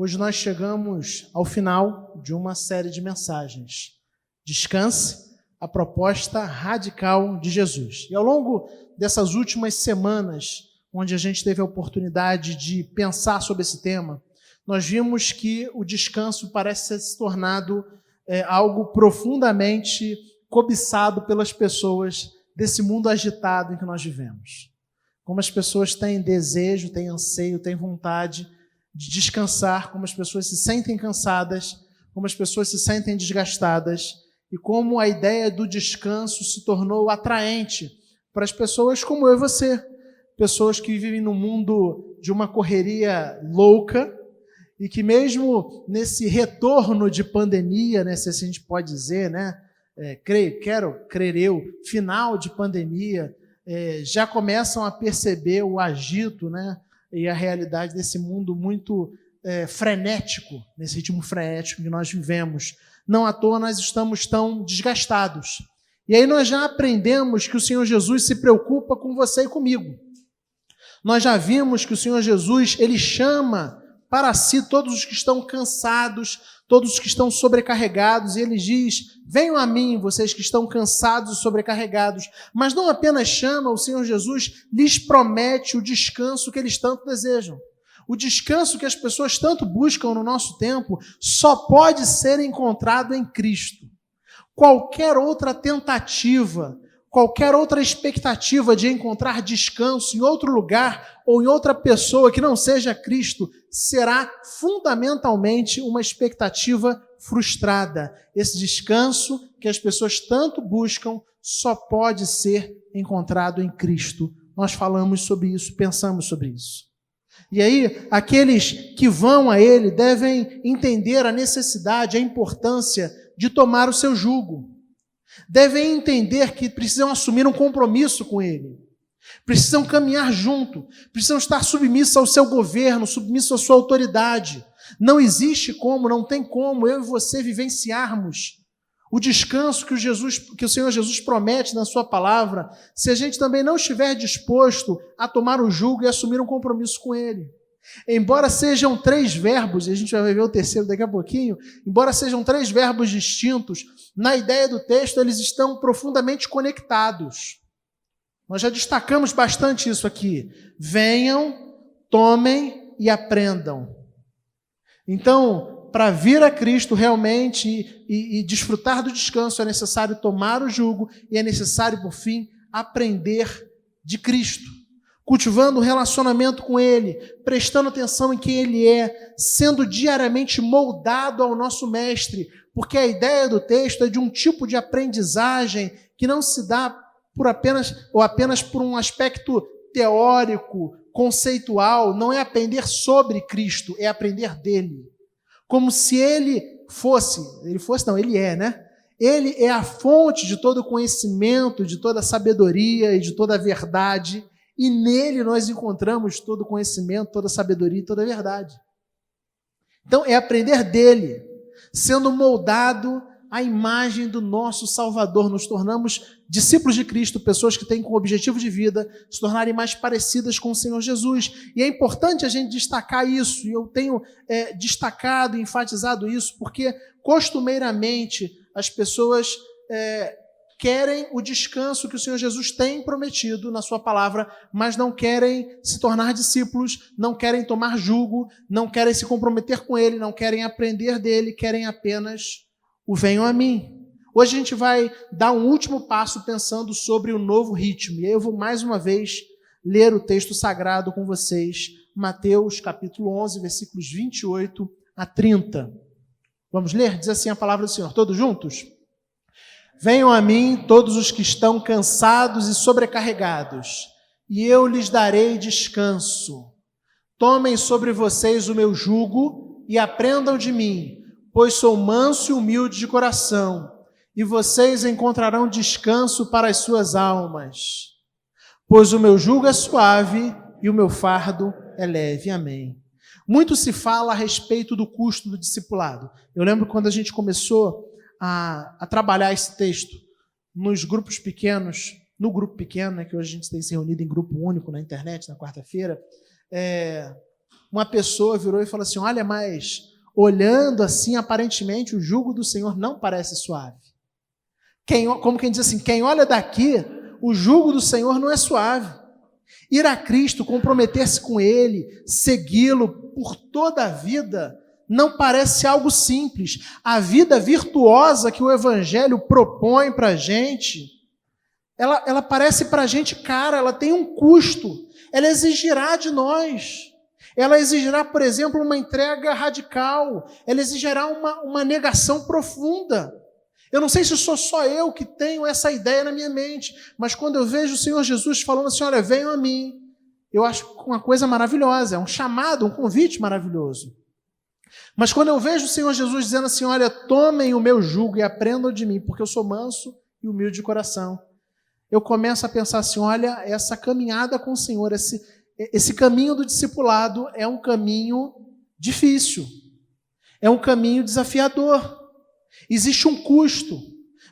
Hoje nós chegamos ao final de uma série de mensagens. Descanse, a proposta radical de Jesus. E ao longo dessas últimas semanas, onde a gente teve a oportunidade de pensar sobre esse tema, nós vimos que o descanso parece ter se tornado algo profundamente cobiçado pelas pessoas desse mundo agitado em que nós vivemos. Como as pessoas têm desejo, têm anseio, têm vontade de descansar, como as pessoas se sentem cansadas, como as pessoas se sentem desgastadas, e como a ideia do descanso se tornou atraente para as pessoas como eu e você, pessoas que vivem num mundo de uma correria louca, e que mesmo nesse retorno de pandemia, né, se assim a gente pode dizer, né, crer eu, final de pandemia, já começam a perceber o agito, né, e a realidade desse mundo muito frenético, nesse ritmo frenético que nós vivemos. Não à toa nós estamos tão desgastados. E aí nós já aprendemos que o Senhor Jesus se preocupa com você e comigo. Nós já vimos que o Senhor Jesus, Ele chama para si todos os que estão cansados, todos os que estão sobrecarregados, e Ele diz: venham a mim, vocês que estão cansados e sobrecarregados. Mas não apenas chama, o Senhor Jesus lhes promete o descanso que eles tanto desejam. O descanso que as pessoas tanto buscam no nosso tempo só pode ser encontrado em Cristo. Qualquer outra tentativa, qualquer outra expectativa de encontrar descanso em outro lugar ou em outra pessoa que não seja Cristo será fundamentalmente uma expectativa frustrada. Esse descanso que as pessoas tanto buscam só pode ser encontrado em Cristo. Nós falamos sobre isso, pensamos sobre isso. E aí, aqueles que vão a Ele devem entender a necessidade, a importância de tomar o seu jugo. Devem entender que precisam assumir um compromisso com Ele. Precisam caminhar junto. Precisam estar submissos ao seu governo, submissos à sua autoridade. Não existe como, não tem como eu e você vivenciarmos o descanso que o Senhor Jesus promete na sua palavra, se a gente também não estiver disposto a tomar o jugo e assumir um compromisso com Ele. Embora sejam 3 verbos, e a gente vai ver o terceiro daqui a pouquinho, embora sejam 3 verbos distintos, na ideia do texto eles estão profundamente conectados. Nós já destacamos bastante isso aqui. Venham, tomem e aprendam. Então, para vir a Cristo realmente e desfrutar do descanso, é necessário tomar o jugo e é necessário, por fim, aprender de Cristo. Cultivando um relacionamento com Ele, prestando atenção em quem Ele é, sendo diariamente moldado ao nosso Mestre, porque a ideia do texto é de um tipo de aprendizagem que não se dá apenas por um aspecto teórico, conceitual, não é aprender sobre Cristo, é aprender dele. Como se Ele é, né? Ele é a fonte de todo conhecimento, de toda sabedoria e de toda verdade, e nele nós encontramos todo conhecimento, toda sabedoria e toda verdade. Então, é aprender dele, sendo moldado à imagem do nosso Salvador. Nos tornamos discípulos de Cristo, pessoas que têm como objetivo de vida se tornarem mais parecidas com o Senhor Jesus. E é importante a gente destacar isso, e eu tenho destacado e enfatizado isso, porque costumeiramente as pessoas querem o descanso que o Senhor Jesus tem prometido na sua palavra, mas não querem se tornar discípulos, não querem tomar jugo, não querem se comprometer com Ele, não querem aprender dele, querem apenas o venham a mim. Hoje a gente vai dar um último passo pensando sobre o novo ritmo. E aí eu vou mais uma vez ler o texto sagrado com vocês, Mateus capítulo 11, versículos 28 a 30. Vamos ler? Diz assim a palavra do Senhor. Todos juntos? Venham a mim todos os que estão cansados e sobrecarregados, e eu lhes darei descanso. Tomem sobre vocês o meu jugo e aprendam de mim, pois sou manso e humilde de coração, e vocês encontrarão descanso para as suas almas. Pois o meu jugo é suave e o meu fardo é leve. Amém. Muito se fala a respeito do custo do discipulado. Eu lembro quando a gente começou a trabalhar esse texto nos grupos pequenos, no grupo pequeno, né, que hoje a gente tem se reunido em grupo único na internet, na quarta-feira, uma pessoa virou e falou assim, olha, mas olhando assim, aparentemente, o jugo do Senhor não parece suave. Como quem diz assim, quem olha daqui, o jugo do Senhor não é suave. Ir a Cristo, comprometer-se com Ele, segui-lo por toda a vida, não parece algo simples. A vida virtuosa que o Evangelho propõe para a gente, ela parece para a gente cara, ela tem um custo, ela exigirá de nós. Ela exigirá, por exemplo, uma entrega radical, ela exigirá uma negação profunda. Eu não sei se sou só eu que tenho essa ideia na minha mente, mas quando eu vejo o Senhor Jesus falando assim, olha, venham a mim, eu acho uma coisa maravilhosa, é um chamado, um convite maravilhoso. Mas quando eu vejo o Senhor Jesus dizendo assim, olha, tomem o meu jugo e aprendam de mim, porque eu sou manso e humilde de coração, eu começo a pensar assim, olha, essa caminhada com o Senhor, esse caminho do discipulado é um caminho difícil, é um caminho desafiador. Existe um custo.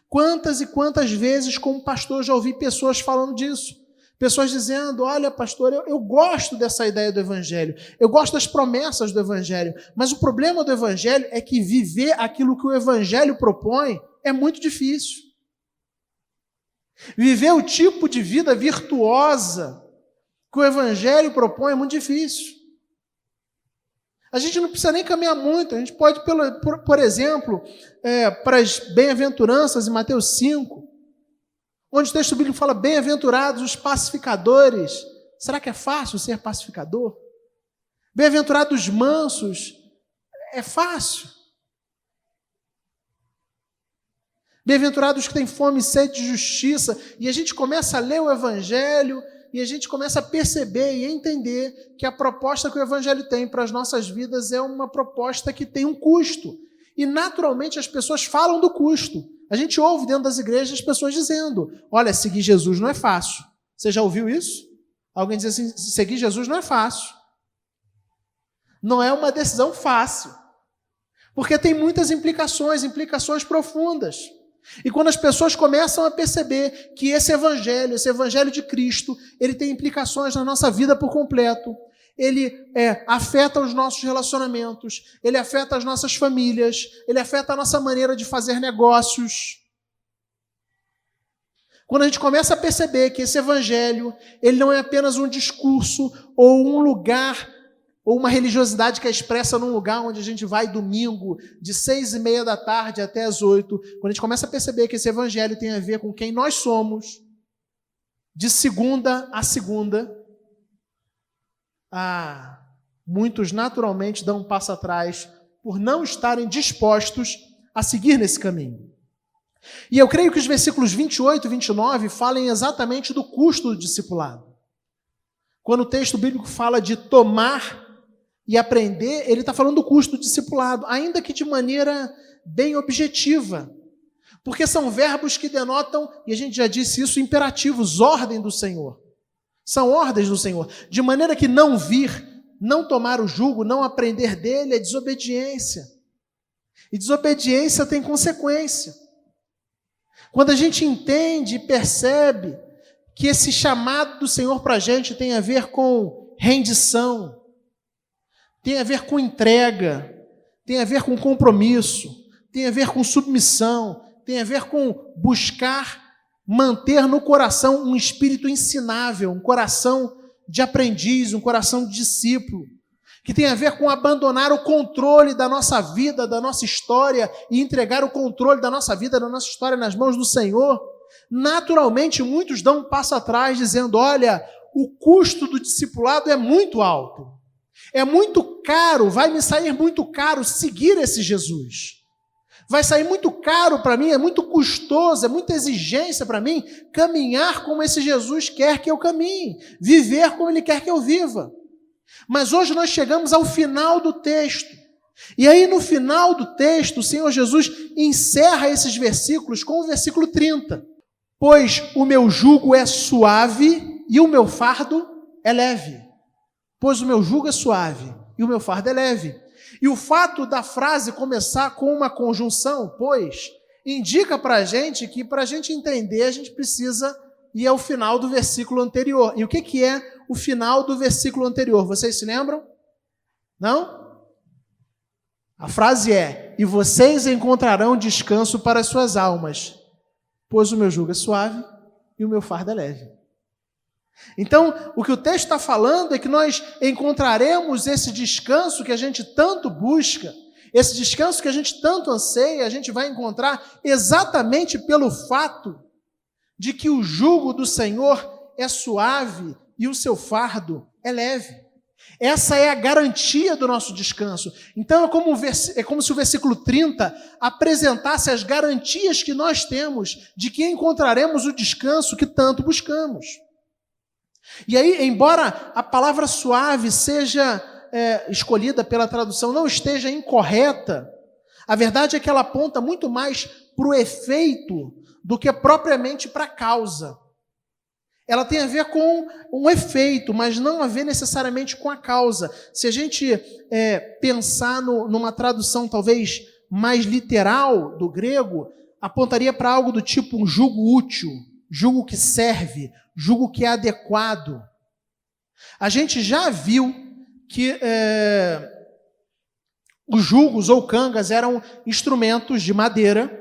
Quantas e quantas vezes, como pastor, já ouvi pessoas falando disso. Pessoas dizendo, olha, pastor, eu gosto dessa ideia do Evangelho, eu gosto das promessas do Evangelho, mas o problema do Evangelho é que viver aquilo que o Evangelho propõe é muito difícil. Viver o tipo de vida virtuosa que o Evangelho propõe é muito difícil. A gente não precisa nem caminhar muito, a gente pode, por exemplo, para as bem-aventuranças em Mateus 5, onde o texto bíblico fala, bem-aventurados os pacificadores. Será que é fácil ser pacificador? Bem-aventurados os mansos, é fácil. Bem-aventurados que têm fome e sede de justiça, e a gente começa a ler o Evangelho, e a gente começa a perceber e a entender que a proposta que o Evangelho tem para as nossas vidas é uma proposta que tem um custo. E, naturalmente, as pessoas falam do custo. A gente ouve dentro das igrejas as pessoas dizendo, olha, seguir Jesus não é fácil. Você já ouviu isso? Alguém diz assim, seguir Jesus não é fácil. Não é uma decisão fácil. Porque tem muitas implicações profundas. E quando as pessoas começam a perceber que esse evangelho de Cristo, ele tem implicações na nossa vida por completo, ele afeta os nossos relacionamentos, ele afeta as nossas famílias, ele afeta a nossa maneira de fazer negócios. Quando a gente começa a perceber que esse evangelho, ele não é apenas um discurso ou um lugar ou uma religiosidade que é expressa num lugar onde a gente vai domingo, de 6:30 da tarde até as 8, quando a gente começa a perceber que esse evangelho tem a ver com quem nós somos, de segunda a segunda, muitos naturalmente dão um passo atrás por não estarem dispostos a seguir nesse caminho. E eu creio que os versículos 28 e 29 falem exatamente do custo do discipulado. Quando o texto bíblico fala de tomar e aprender, ele está falando do custo do discipulado, ainda que de maneira bem objetiva, porque são verbos que denotam, e a gente já disse isso, imperativos, ordem do Senhor. São ordens do Senhor, de maneira que não vir, não tomar o jugo, não aprender dele é desobediência. E desobediência tem consequência. Quando a gente entende e percebe que esse chamado do Senhor para a gente tem a ver com rendição, tem a ver com entrega, tem a ver com compromisso, tem a ver com submissão, tem a ver com buscar manter no coração um espírito ensinável, um coração de aprendiz, um coração de discípulo, que tem a ver com abandonar o controle da nossa vida, da nossa história, e entregar o controle da nossa vida, da nossa história nas mãos do Senhor. Naturalmente, muitos dão um passo atrás dizendo, olha, o custo do discipulado é muito alto. É muito caro, vai me sair muito caro seguir esse Jesus. Vai sair muito caro para mim, é muito custoso, é muita exigência para mim caminhar como esse Jesus quer que eu caminhe, viver como Ele quer que eu viva. Mas hoje nós chegamos ao final do texto. E aí no final do texto, o Senhor Jesus encerra esses versículos com o versículo 30. Pois o meu jugo é suave e o meu fardo é leve. Pois o meu jugo é suave e o meu fardo é leve. E o fato da frase começar com uma conjunção, pois, indica para a gente que para a gente entender, a gente precisa ir ao final do versículo anterior. E o que é o final do versículo anterior? Vocês se lembram? Não? A frase é: e vocês encontrarão descanso para as suas almas, pois o meu jugo é suave e o meu fardo é leve. Então, o que o texto está falando é que nós encontraremos esse descanso que a gente tanto busca, esse descanso que a gente tanto anseia, a gente vai encontrar exatamente pelo fato de que o jugo do Senhor é suave e o seu fardo é leve. Essa é a garantia do nosso descanso. Então é como se o versículo 30 apresentasse as garantias que nós temos de que encontraremos o descanso que tanto buscamos. E aí, embora a palavra suave seja escolhida pela tradução, não esteja incorreta, a verdade é que ela aponta muito mais para o efeito do que propriamente para a causa. Ela tem a ver com um efeito, mas não a ver necessariamente com a causa. Se a gente pensar numa tradução talvez mais literal do grego, apontaria para algo do tipo um jugo útil, jugo que serve, jugo que é adequado. A gente já viu que os jugos ou cangas eram instrumentos de madeira,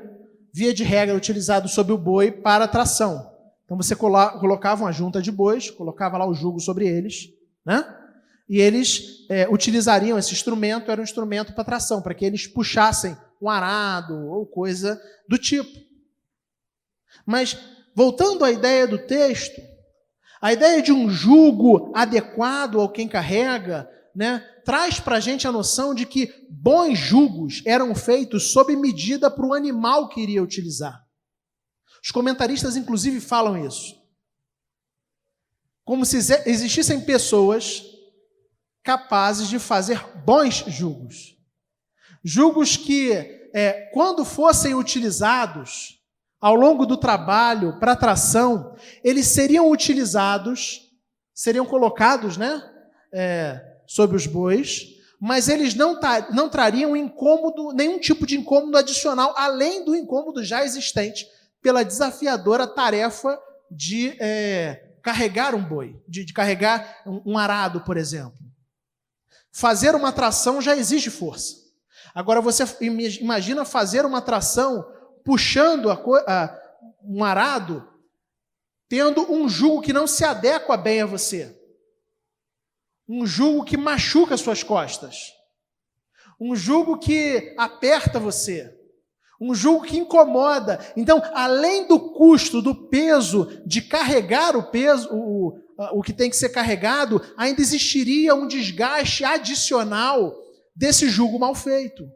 via de regra utilizados sobre o boi para tração. Então você colocava uma junta de bois, colocava lá o jugo sobre eles, né? E eles utilizariam esse instrumento, era um instrumento para tração, para que eles puxassem um arado ou coisa do tipo. Mas, voltando à ideia do texto, a ideia de um jugo adequado ao quem carrega, né, traz para a gente a noção de que bons jugos eram feitos sob medida para o animal que iria utilizar. Os comentaristas, inclusive, falam isso. Como se existissem pessoas capazes de fazer bons jugos. Jugos que, quando fossem utilizados ao longo do trabalho para tração, eles seriam utilizados, seriam colocados, né, sobre os bois, mas eles não trariam incômodo, nenhum tipo de incômodo adicional, além do incômodo já existente pela desafiadora tarefa de carregar um boi, de carregar um arado, por exemplo. Fazer uma tração já exige força. Agora você imagina fazer uma tração puxando um arado, tendo um jugo que não se adequa bem a você. Um jugo que machuca as suas costas. Um jugo que aperta você. Um jugo que incomoda. Então, além do custo, do peso, de carregar o peso, o que tem que ser carregado, ainda existiria um desgaste adicional desse jugo mal feito.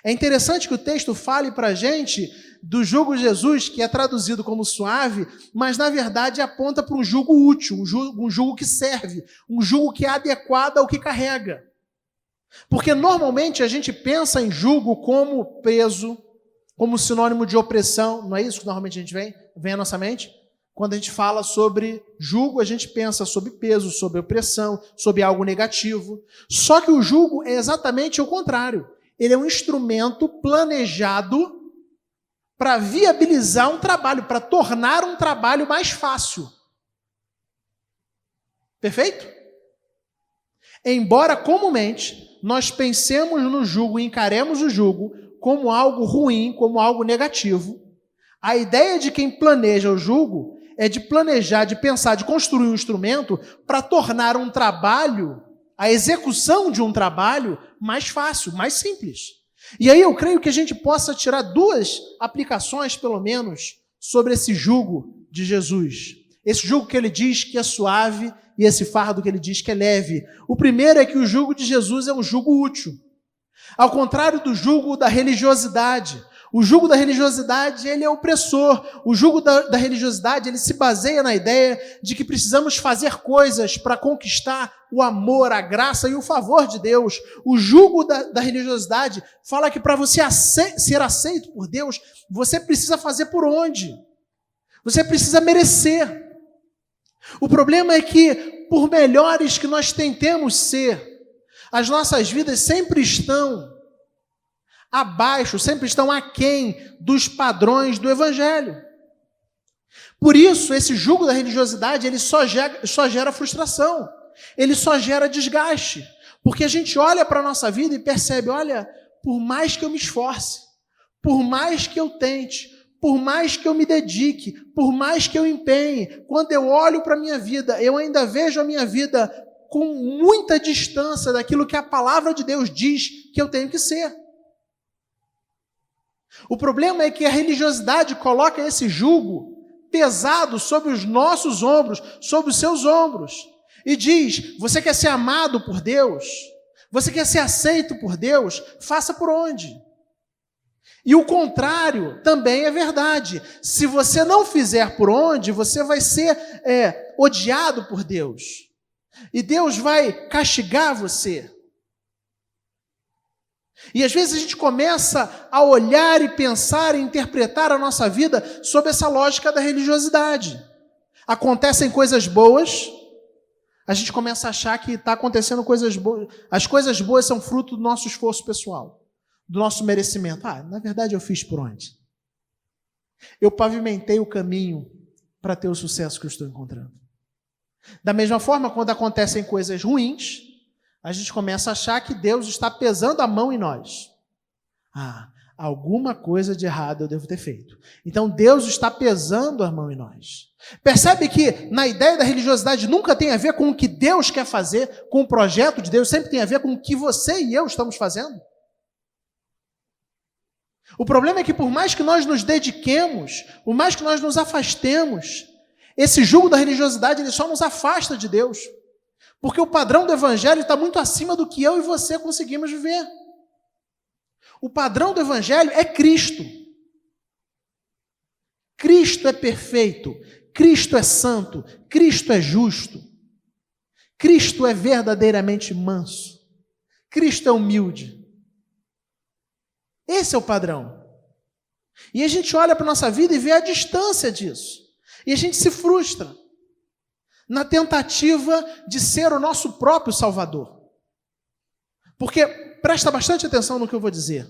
É interessante que o texto fale para a gente do jugo de Jesus, que é traduzido como suave, mas na verdade aponta para um jugo útil, um jugo que serve, um jugo que é adequado ao que carrega. Porque normalmente a gente pensa em jugo como peso, como sinônimo de opressão, não é isso que normalmente a gente vem à nossa mente? Quando a gente fala sobre jugo, a gente pensa sobre peso, sobre opressão, sobre algo negativo. Só que o jugo é exatamente o contrário. Ele é um instrumento planejado para viabilizar um trabalho, para tornar um trabalho mais fácil. Perfeito? Embora comumente nós pensemos no jugo e encaremos o jugo como algo ruim, como algo negativo, a ideia de quem planeja o jugo é de planejar, de pensar, de construir um instrumento para tornar um trabalho, a execução de um trabalho, mais fácil, mais simples. E aí eu creio que a gente possa tirar duas aplicações, pelo menos, sobre esse jugo de Jesus. Esse jugo que ele diz que é suave e esse fardo que ele diz que é leve. O primeiro é que o jugo de Jesus é um jugo útil. Ao contrário do jugo da religiosidade. O jugo da religiosidade, ele é opressor. O jugo da religiosidade, ele se baseia na ideia de que precisamos fazer coisas para conquistar o amor, a graça e o favor de Deus. O jugo da religiosidade fala que para você ser aceito por Deus, você precisa fazer por onde? Você precisa merecer. O problema é que, por melhores que nós tentemos ser, as nossas vidas sempre estão abaixo, sempre estão aquém dos padrões do Evangelho. Por isso, esse jugo da religiosidade, ele só gera frustração, ele só gera desgaste, Porque a gente olha para a nossa vida e percebe, olha, por mais que eu me esforce, por mais que eu tente, por mais que eu me dedique, por mais que eu empenhe, quando eu olho para a minha vida, eu ainda vejo a minha vida com muita distância daquilo que a palavra de Deus diz que eu tenho que ser. O problema é que a religiosidade coloca esse jugo pesado sobre os nossos ombros, sobre os seus ombros, e diz, você quer ser amado por Deus? Você quer ser aceito por Deus? Faça por onde? E o contrário também é verdade. Se você não fizer por onde, você vai ser odiado por Deus. E Deus vai castigar você. E às vezes a gente começa a olhar e pensar e interpretar a nossa vida sob essa lógica da religiosidade. Acontecem coisas boas, a gente começa a achar que está acontecendo coisas boas. As coisas boas são fruto do nosso esforço pessoal, do nosso merecimento. Na verdade eu fiz por onde? Eu pavimentei o caminho para ter o sucesso que eu estou encontrando. Da mesma forma, quando acontecem coisas ruins, a gente começa a achar que Deus está pesando a mão em nós. Alguma coisa de errado eu devo ter feito. Então Deus está pesando a mão em nós. Percebe que na ideia da religiosidade nunca tem a ver com o que Deus quer fazer, com o projeto de Deus, sempre tem a ver com o que você e eu estamos fazendo. O problema é que por mais que nós nos dediquemos, por mais que nós nos afastemos, esse jugo da religiosidade ele só nos afasta de Deus. Porque o padrão do evangelho está muito acima do que eu e você conseguimos viver. O padrão do evangelho é Cristo. Cristo é perfeito, Cristo é santo, Cristo é justo, Cristo é verdadeiramente manso, Cristo é humilde. Esse é o padrão. E a gente olha para a nossa vida e vê a distância disso. E a gente se frustra na tentativa de ser o nosso próprio Salvador. Porque, presta bastante atenção no que eu vou dizer,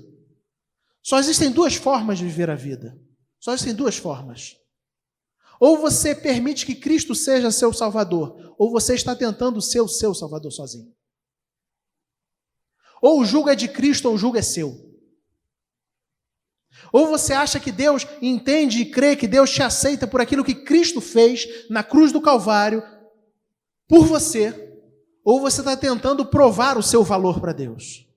só existem duas formas de viver a vida. Só existem duas formas. Ou você permite que Cristo seja seu Salvador, ou você está tentando ser o seu Salvador sozinho. Ou o jugo é de Cristo, ou o jugo é seu. Ou você acha que Deus entende e crê que Deus te aceita por aquilo que Cristo fez na cruz do Calvário por você, ou você está tentando provar o seu valor para Deus.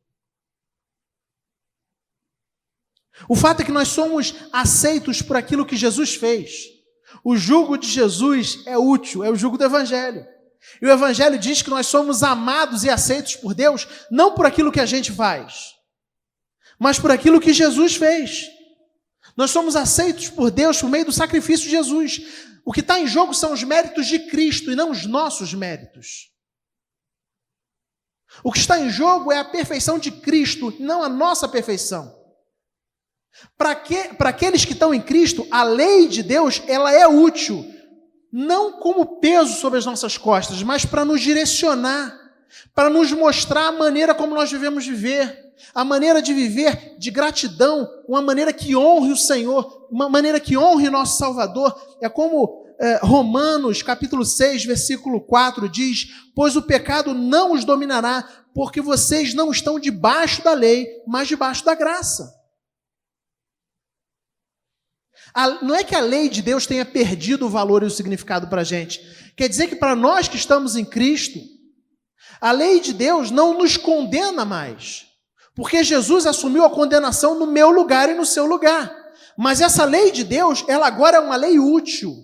O fato é que nós somos aceitos por aquilo que Jesus fez. O jugo de Jesus é útil, é o jugo do Evangelho. E o Evangelho diz que nós somos amados e aceitos por Deus, não por aquilo que a gente faz, mas por aquilo que Jesus fez. Nós somos aceitos por Deus por meio do sacrifício de Jesus. O que está em jogo são os méritos de Cristo e não os nossos méritos. O que está em jogo é a perfeição de Cristo, não a nossa perfeição. Para aqueles que estão em Cristo, a lei de Deus ela é útil, não como peso sobre as nossas costas, mas para nos direcionar, para nos mostrar a maneira como nós devemos viver. A maneira de viver de gratidão, uma maneira que honre o Senhor, uma maneira que honre nosso Salvador. É como Romanos, capítulo 6, versículo 4 diz, pois o pecado não os dominará, porque vocês não estão debaixo da lei, mas debaixo da graça. Não é que a lei de Deus tenha perdido o valor e o significado para a gente. Quer dizer que para nós que estamos em Cristo, a lei de Deus não nos condena mais. Porque Jesus assumiu a condenação no meu lugar e no seu lugar. Mas essa lei de Deus, ela agora é uma lei útil.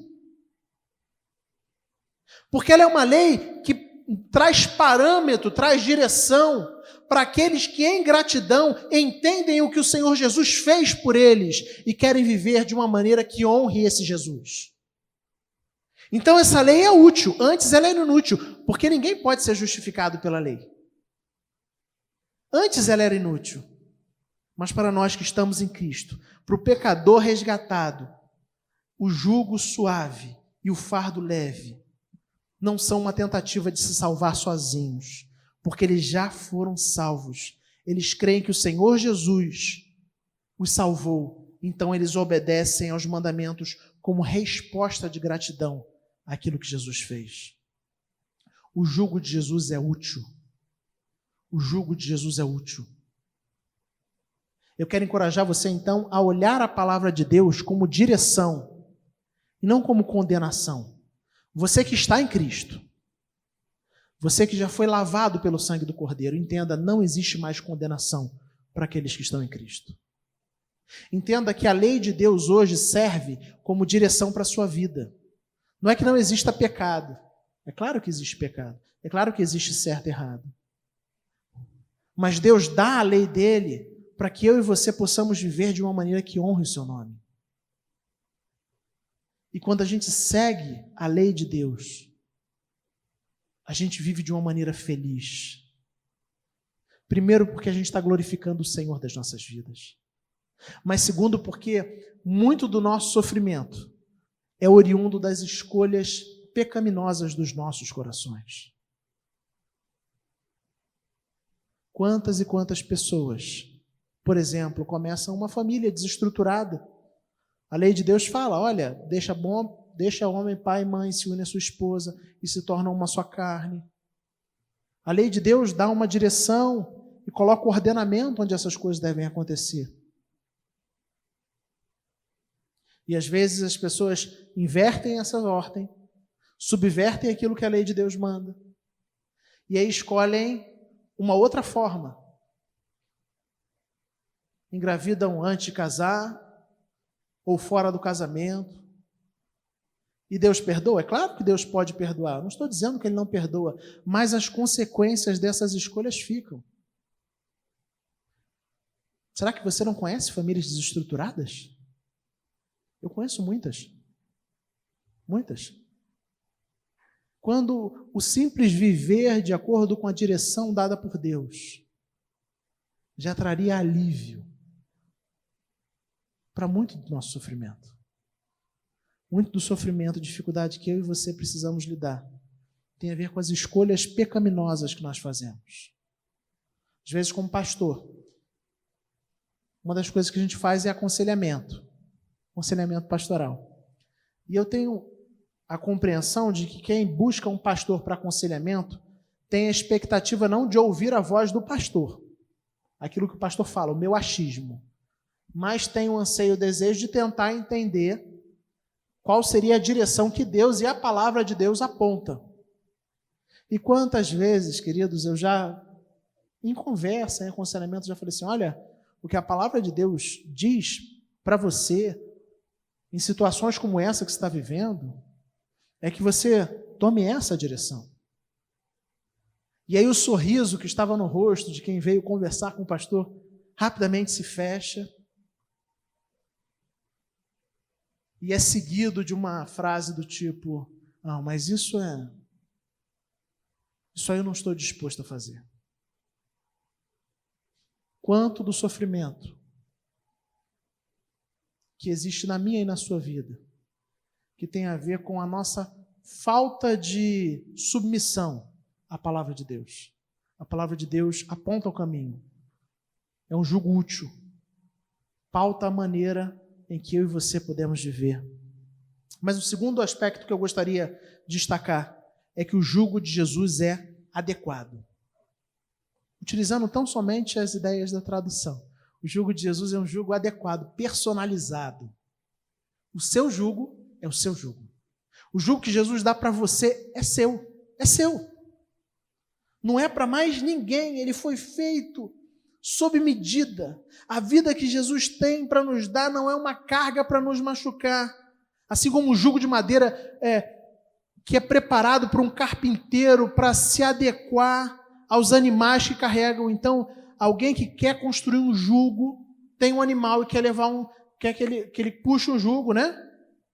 Porque ela é uma lei que traz parâmetro, traz direção para aqueles que em gratidão entendem o que o Senhor Jesus fez por eles e querem viver de uma maneira que honre esse Jesus. Então essa lei é útil, antes ela era inútil, porque ninguém pode ser justificado pela lei. Antes ela era inútil, mas para nós que estamos em Cristo, para o pecador resgatado, o jugo suave e o fardo leve não são uma tentativa de se salvar sozinhos, porque eles já foram salvos. Eles creem que o Senhor Jesus os salvou, então eles obedecem aos mandamentos como resposta de gratidão àquilo que Jesus fez. O jugo de Jesus é útil. o jugo de Jesus é útil. Eu quero encorajar você, então, a olhar a palavra de Deus como direção e não como condenação. Você que está em Cristo, você que já foi lavado pelo sangue do Cordeiro, entenda, não existe mais condenação para aqueles que estão em Cristo. Entenda que a lei de Deus hoje serve como direção para a sua vida. Não é que não exista pecado. É claro que existe pecado. É claro que existe certo e errado. Mas Deus dá a lei dele para que eu e você possamos viver de uma maneira que honre o seu nome. E quando a gente segue a lei de Deus, a gente vive de uma maneira feliz. Primeiro, porque a gente está glorificando o Senhor das nossas vidas. Mas segundo, porque muito do nosso sofrimento é oriundo das escolhas pecaminosas dos nossos corações. Quantas e quantas pessoas, por exemplo, começam uma família desestruturada. A lei de Deus fala, olha, deixa homem, pai e mãe, se une à sua esposa e se tornam uma só carne. A lei de Deus dá uma direção e coloca o ordenamento onde essas coisas devem acontecer. E às vezes as pessoas invertem essa ordem, subvertem aquilo que a lei de Deus manda. E aí escolhem uma outra forma. Engravidam antes de casar ou fora do casamento. E Deus perdoa? É claro que Deus pode perdoar. Não estou dizendo que Ele não perdoa, mas as consequências dessas escolhas ficam. Será que você não conhece famílias desestruturadas? Eu conheço muitas. Muitas. Quando o simples viver de acordo com a direção dada por Deus já traria alívio para muito do nosso sofrimento. Muito do sofrimento, dificuldade que eu e você precisamos lidar tem a ver com as escolhas pecaminosas que nós fazemos. Às vezes, como pastor, uma das coisas que a gente faz é aconselhamento pastoral. E eu tenho a compreensão de que quem busca um pastor para aconselhamento tem a expectativa não de ouvir a voz do pastor, aquilo que o pastor fala, o meu achismo, mas tem o anseio, o desejo de tentar entender qual seria a direção que Deus e a palavra de Deus aponta. E quantas vezes, queridos, eu já, em conversa, em aconselhamento, já falei assim, olha, o que a palavra de Deus diz para você, em situações como essa que você está vivendo, é que você tome essa direção. E aí o sorriso que estava no rosto de quem veio conversar com o pastor rapidamente se fecha e é seguido de uma frase do tipo, mas isso aí eu não estou disposto a fazer. Quanto do sofrimento que existe na minha e na sua vida, que tem a ver com a nossa falta de submissão à palavra de Deus. A palavra de Deus aponta o caminho. É um jugo útil. Pauta a maneira em que eu e você podemos viver. Mas o segundo aspecto que eu gostaria de destacar é que o jugo de Jesus é adequado. Utilizando tão somente as ideias da tradução. O jugo de Jesus é um jugo adequado, personalizado. O seu jugo é o seu jugo. O jugo que Jesus dá para você é seu. É seu. Não é para mais ninguém. Ele foi feito sob medida. A vida que Jesus tem para nos dar não é uma carga para nos machucar. Assim como o jugo de madeira que é preparado por um carpinteiro para se adequar aos animais que carregam. Então, alguém que quer construir um jugo, tem um animal e quer levar quer que ele puxe um jugo, né?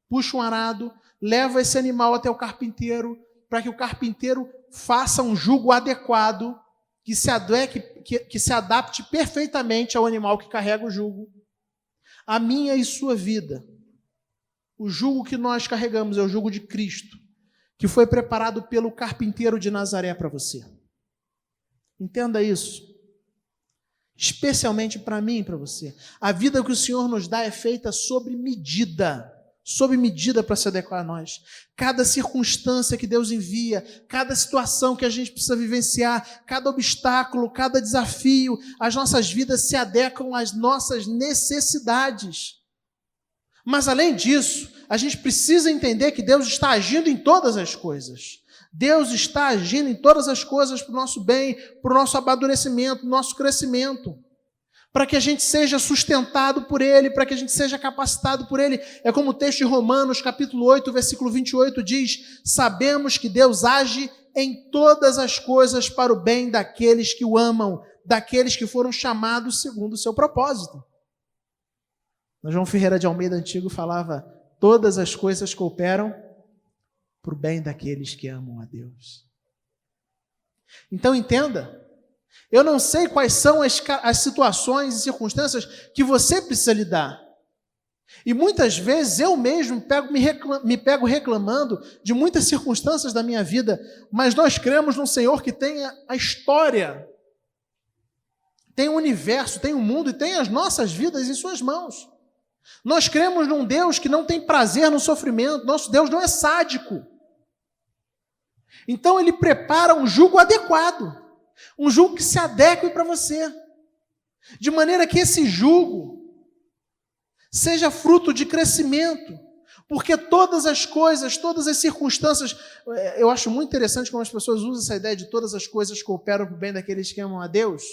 Puxa um arado, leva esse animal até o carpinteiro, para que o carpinteiro faça um jugo adequado, que se adapte perfeitamente ao animal que carrega o jugo. A minha e sua vida, o jugo que nós carregamos é o jugo de Cristo, que foi preparado pelo carpinteiro de Nazaré para você. Entenda isso. Especialmente para mim e para você. A vida que o Senhor nos dá é feita sobre medida. sob medida para se adequar a nós. Cada circunstância que Deus envia, cada situação que a gente precisa vivenciar, cada obstáculo, cada desafio, as nossas vidas se adequam às nossas necessidades. Mas além disso, a gente precisa entender que Deus está agindo em todas as coisas. Deus está agindo em todas as coisas para o nosso bem, para o nosso amadurecimento, para o nosso crescimento, para que a gente seja sustentado por Ele, para que a gente seja capacitado por Ele. É como o texto de Romanos, capítulo 8, versículo 28 diz: sabemos que Deus age em todas as coisas para o bem daqueles que o amam, daqueles que foram chamados segundo o seu propósito. João Ferreira de Almeida Antigo falava: todas as coisas cooperam para o bem daqueles que amam a Deus. Então entenda, eu não sei quais são as situações e circunstâncias que você precisa lidar. E muitas vezes eu mesmo me pego reclamando de muitas circunstâncias da minha vida, mas nós cremos num Senhor que tem a história, tem o universo, tem o mundo e tem as nossas vidas em suas mãos. Nós cremos num Deus que não tem prazer no sofrimento. Nosso Deus não é sádico. Então Ele prepara um jugo adequado, um jugo que se adeque para você, de maneira que esse jugo seja fruto de crescimento, porque todas as coisas, todas as circunstâncias, eu acho muito interessante como as pessoas usam essa ideia de todas as coisas cooperam para o bem daqueles que amam a Deus,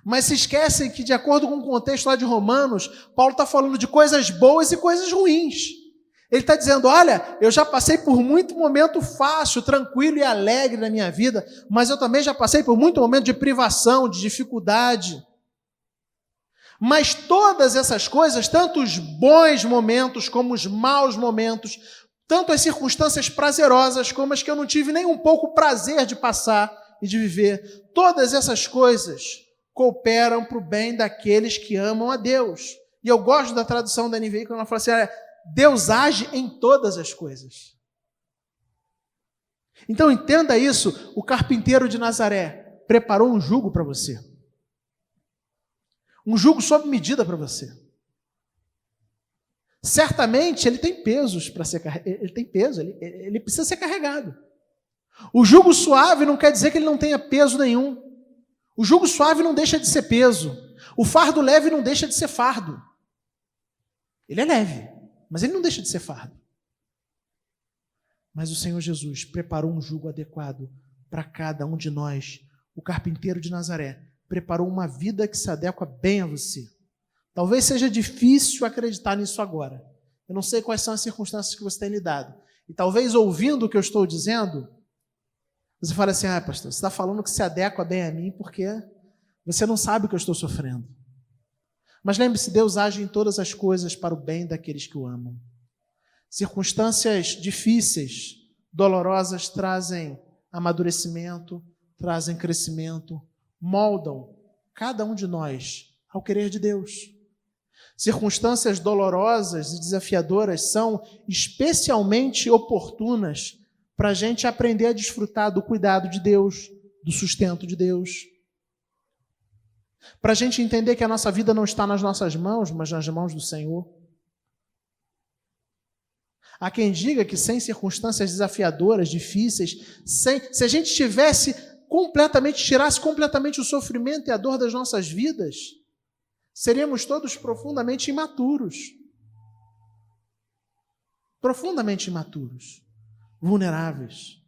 mas se esquecem que, de acordo com o contexto lá de Romanos, Paulo está falando de coisas boas e coisas ruins. Ele está dizendo: olha, eu já passei por muito momento fácil, tranquilo e alegre na minha vida, mas eu também já passei por muito momento de privação, de dificuldade. Mas todas essas coisas, tanto os bons momentos como os maus momentos, tanto as circunstâncias prazerosas como as que eu não tive nem um pouco prazer de passar e de viver, todas essas coisas cooperam para o bem daqueles que amam a Deus. E eu gosto da tradução da NVI, quando ela fala assim: olha, Deus age em todas as coisas. Então entenda isso, o carpinteiro de Nazaré preparou um jugo para você. Um jugo sob medida para você. Certamente ele tem pesos para ser carregado, ele tem peso, ele precisa ser carregado. O jugo suave não quer dizer que ele não tenha peso nenhum. O jugo suave não deixa de ser peso. O fardo leve não deixa de ser fardo. Ele é leve, mas ele não deixa de ser fardo. Mas o Senhor Jesus preparou um jugo adequado para cada um de nós. O carpinteiro de Nazaré preparou uma vida que se adequa bem a você. Talvez seja difícil acreditar nisso agora. Eu não sei quais são as circunstâncias que você tem lidado. E talvez ouvindo o que eu estou dizendo, você fala assim: ah, pastor, você está falando que se adequa bem a mim porque você não sabe o que eu estou sofrendo. Mas lembre-se, Deus age em todas as coisas para o bem daqueles que o amam. Circunstâncias difíceis, dolorosas, trazem amadurecimento, trazem crescimento, moldam cada um de nós ao querer de Deus. Circunstâncias dolorosas e desafiadoras são especialmente oportunas para a gente aprender a desfrutar do cuidado de Deus, do sustento de Deus. Para a gente entender que a nossa vida não está nas nossas mãos, mas nas mãos do Senhor. Há quem diga que sem circunstâncias desafiadoras, difíceis, se a gente tirasse completamente o sofrimento e a dor das nossas vidas, seríamos todos profundamente imaturos. Profundamente imaturos, vulneráveis.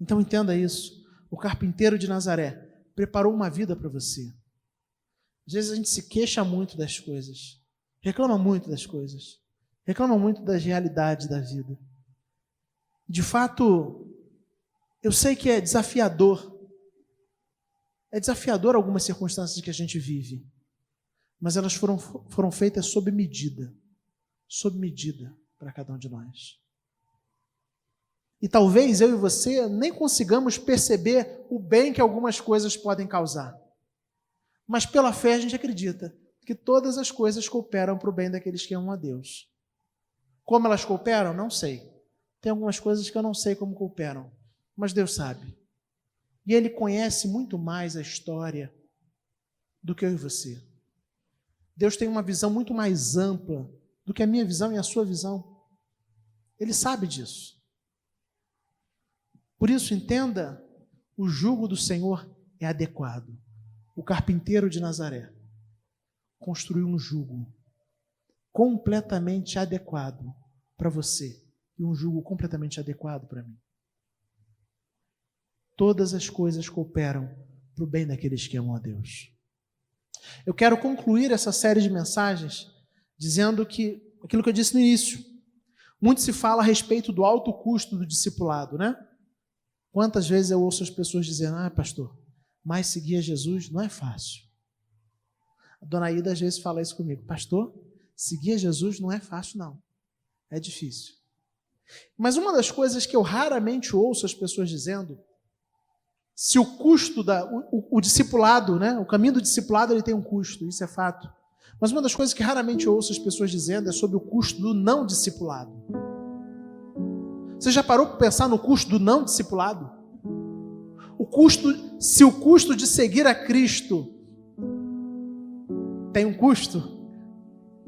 Então entenda isso. O carpinteiro de Nazaré preparou uma vida para você. Às vezes a gente se queixa muito das coisas, reclama muito das coisas, reclama muito das realidades da vida. De fato, eu sei que é desafiador. É desafiador algumas circunstâncias que a gente vive, mas elas foram feitas sob medida para cada um de nós. E talvez eu e você nem consigamos perceber o bem que algumas coisas podem causar. Mas pela fé a gente acredita que todas as coisas cooperam para o bem daqueles que amam a Deus. Como elas cooperam? Não sei. Tem algumas coisas que eu não sei como cooperam, mas Deus sabe. E Ele conhece muito mais a história do que eu e você. Deus tem uma visão muito mais ampla do que a minha visão e a sua visão. Ele sabe disso. Por isso, entenda, o jugo do Senhor é adequado. O carpinteiro de Nazaré construiu um jugo completamente adequado para você e um jugo completamente adequado para mim. Todas as coisas cooperam para o bem daqueles que amam a Deus. Eu quero concluir essa série de mensagens dizendo que aquilo que eu disse no início, muito se fala a respeito do alto custo do discipulado, né? Quantas vezes eu ouço as pessoas dizendo, pastor, mas seguir a Jesus não é fácil. A dona Ida às vezes fala isso comigo, pastor, seguir a Jesus não é fácil não, é difícil. Mas uma das coisas que eu raramente ouço as pessoas dizendo, se o custo, o discipulado, né? O caminho do discipulado ele tem um custo, isso é fato. Mas uma das coisas que raramente ouço as pessoas dizendo é sobre o custo do não discipulado. Você já parou para pensar no custo do não discipulado? Se o custo de seguir a Cristo tem um custo,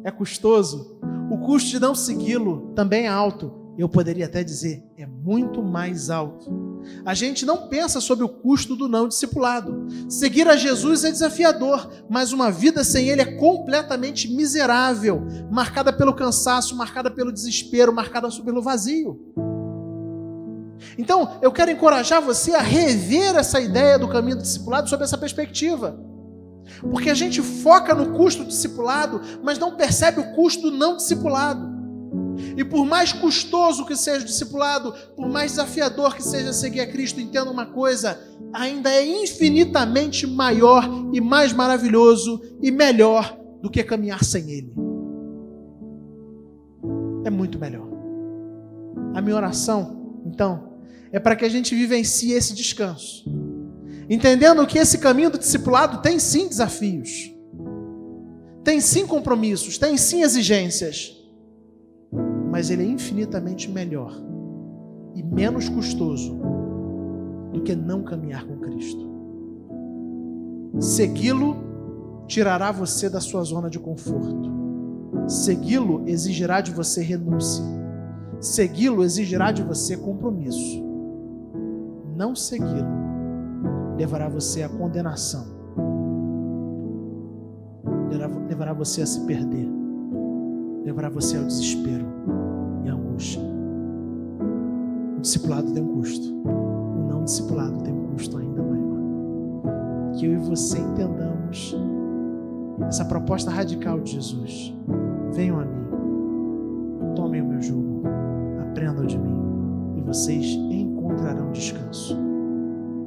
é custoso, o custo de não segui-lo também é alto. Eu poderia até dizer, é muito mais alto. A gente não pensa sobre o custo do não discipulado. Seguir a Jesus é desafiador, mas uma vida sem Ele é completamente miserável, marcada pelo cansaço, marcada pelo desespero, marcada pelo vazio. Então, eu quero encorajar você a rever essa ideia do caminho do discipulado sob essa perspectiva. Porque a gente foca no custo do discipulado, mas não percebe o custo do não discipulado. E por mais custoso que seja o discipulado, por mais desafiador que seja seguir a Cristo, entenda uma coisa, ainda é infinitamente maior e mais maravilhoso e melhor do que caminhar sem Ele. É muito melhor. A minha oração, então, é para que a gente vivencie esse descanso, entendendo que esse caminho do discipulado tem sim desafios, tem sim compromissos, tem sim exigências, mas ele é infinitamente melhor e menos custoso do que não caminhar com Cristo. Segui-lo tirará você da sua zona de conforto. Segui-lo exigirá de você renúncia. Segui-lo exigirá de você compromisso. Não segui-lo levará você à condenação. Levará você a se perder. Levará você ao desespero e à angústia. O discipulado tem um custo. O não discipulado tem um custo ainda maior. Que eu e você entendamos essa proposta radical de Jesus. Venham a mim, tomem o meu jugo, aprendam de mim, e vocês encontrarão descanso.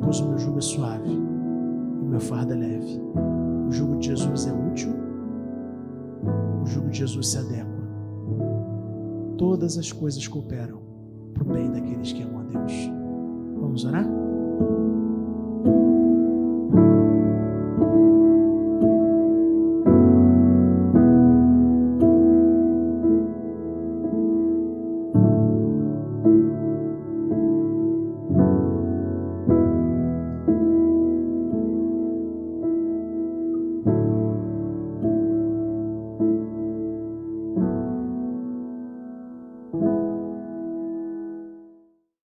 Pois o meu jugo é suave e o meu fardo é leve. O jugo de Jesus é útil, o jugo de Jesus se adequa. Todas as coisas cooperam para o bem daqueles que amam a Deus. Vamos orar?